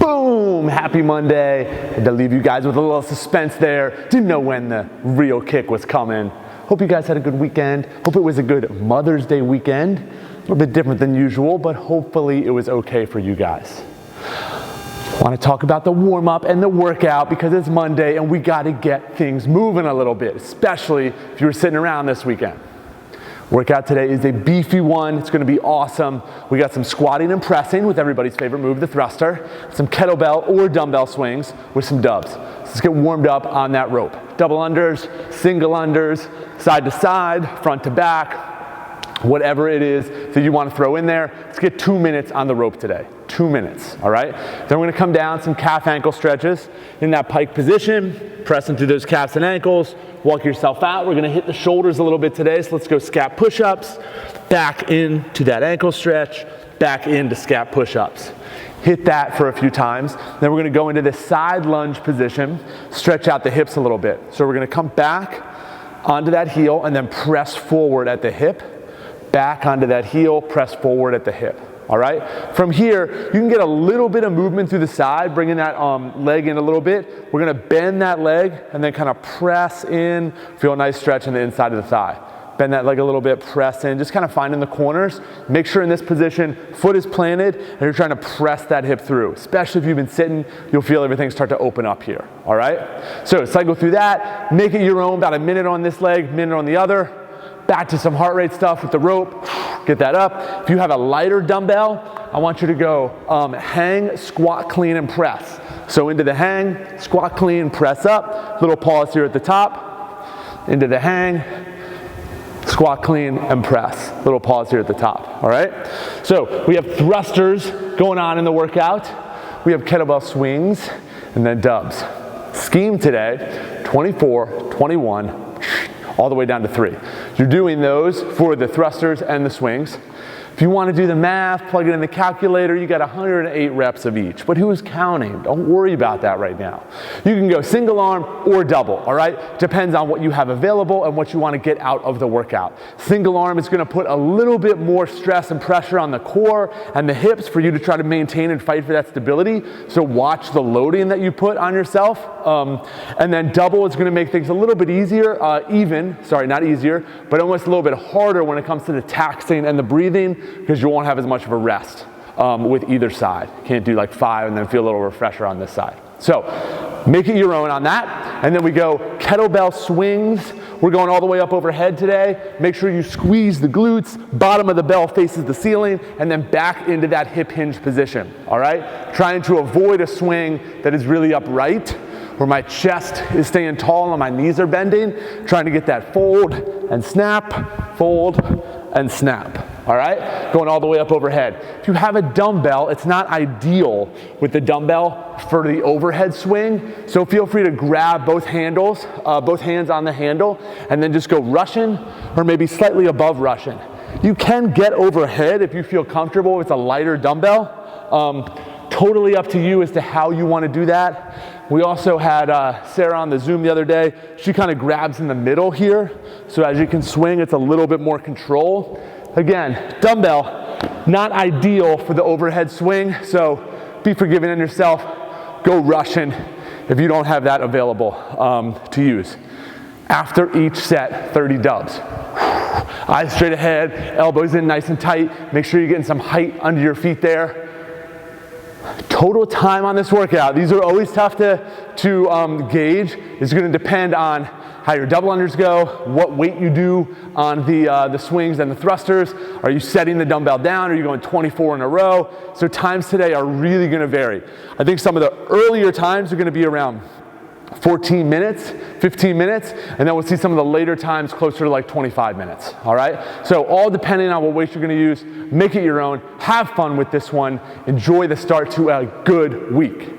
Boom! Happy Monday. Had to leave you guys with a little suspense there. Didn't know when the real kick was coming. Hope you guys had a good weekend. Hope it was a good Mother's Day weekend. A little bit different than usual, but hopefully it was okay for you guys. I want to talk about the warm-up and the workout because it's Monday and we got to get things moving a little bit, especially if you were sitting around this weekend. Workout today is a beefy one. It's going to be awesome. We got some squatting and pressing with everybody's favorite move, the thruster, some kettlebell or dumbbell swings with some dubs. So let's get warmed up on that rope. Double unders, single unders, side to side, front to back, whatever it is that you want to throw in there. Let's get 2 minutes on the rope today. 2 minutes, all right? Then we're going to come down, some calf ankle stretches in that pike position, pressing through those calves and ankles. Walk yourself out. We're going to hit the shoulders a little bit today, so let's go scap push-ups, back into that ankle stretch, back into scap push-ups. Hit that for a few times. Then we're going to go into this side lunge position, stretch out the hips a little bit. So we're going to come back onto that heel and then press forward at the hip, back onto that heel, press forward at the hip. All right? From here, you can get a little bit of movement through the side, bringing that leg in a little bit. We're going to bend that leg and then kind of press in. Feel a nice stretch on the inside of the thigh. Bend that leg a little bit, press in, just kind of finding the corners. Make sure in this position, foot is planted and you're trying to press that hip through. Especially if you've been sitting, you'll feel everything start to open up here. All right? So cycle through that. Make it your own, about a minute on this leg, minute on the other. Back to some heart rate stuff with the rope. Get that up. If you have a lighter dumbbell, I want you to go hang, squat, clean, and press. So into the hang, squat, clean, press up. Little pause here at the top. Into the hang, squat, clean, and press. Little pause here at the top, all right? So we have thrusters going on in the workout. We have kettlebell swings, and then dubs. Scheme today, 24, 21, all the way down to 3. You're doing those for the thrusters and the swings. If you want to do the math, plug it in the calculator, you got 108 reps of each. But who's counting? Don't worry about that right now. You can go single arm or double, all right? Depends on what you have available and what you want to get out of the workout. Single arm is going to put a little bit more stress and pressure on the core and the hips for you to try to maintain and fight for that stability. So watch the loading that you put on yourself. And then double is going to make things a little bit easier, not easier, but almost a little bit harder when it comes to the taxing and the breathing, because you won't have as much of a rest with either side. Can't do like 5 and then feel a little refresher on this side. So make it your own on that. And then we go kettlebell swings. We're going all the way up overhead today. Make sure you squeeze the glutes, bottom of the bell faces the ceiling, and then back into that hip hinge position, all right? Trying to avoid a swing that is really upright, where my chest is staying tall and my knees are bending, trying to get that fold and snap, fold and snap. All right? Going all the way up overhead. If you have a dumbbell, it's not ideal with the dumbbell for the overhead swing. So feel free to grab both handles, both hands on the handle, and then just go Russian or maybe slightly above Russian. You can get overhead if you feel comfortable with a lighter dumbbell. Totally up to you as to how you want to do that. We also had Sarah on the Zoom the other day. She kind of grabs in the middle here. So as you can swing, it's a little bit more control. Again, dumbbell, not ideal for the overhead swing, so be forgiving on yourself. Go Russian if you don't have that available to use. After each set, 30 dubs. Eyes straight ahead, elbows in nice and tight. Make sure you're getting some height under your feet there. Total time on this workout, these are always tough to gauge. It's going to depend on how your double unders go, what weight you do on the swings and the thrusters. Are you setting the dumbbell down? Are you going 24 in a row? So times today are really going to vary. I think some of the earlier times are going to be around 14 minutes, 15 minutes, and then we'll see some of the later times closer to like 25 minutes, all right? So all depending on what weight you're going to use, make it your own, have fun with this one, enjoy the start to a good week.